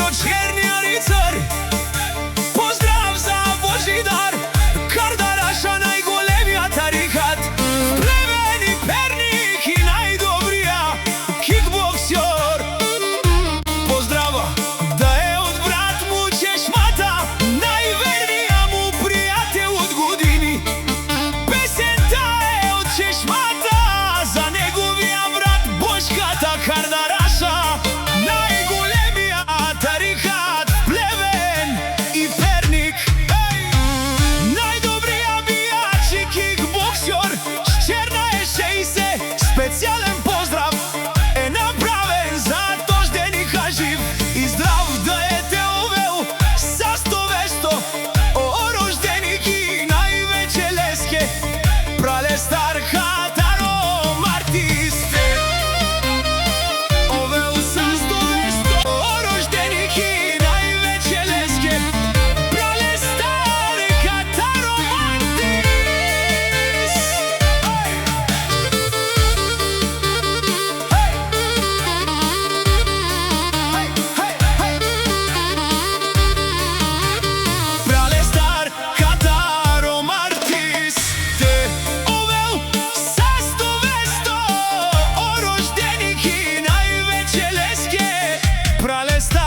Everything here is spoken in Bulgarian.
од черниот рицар. Поздрав за Божидар, Кардараша најголемиот тарикат. Плевен и Перник и најдобрија кикбоксер. Поздрава да е од брат му чешмата, највернија му пријател од години. Песента е од чешмата за неговија брат Бошката Кардараша. Најголемиот тарикат Плевен и Перник. Најдобриот бијач и кикбоксер Черна е 60. Специјален поздрав е направен за Тождени Кажив. И здрав да е те овел са 100-200 о рожденик и највеќе леске. Пралестар Катаро Мартис. Овел са 100-200 о рожденик и највеќе леске. Пралестар Катаро Мартис. Пралестар Катаро Мартис. Те овел са 100-200 о рожденик и највеќе леске. Пралестар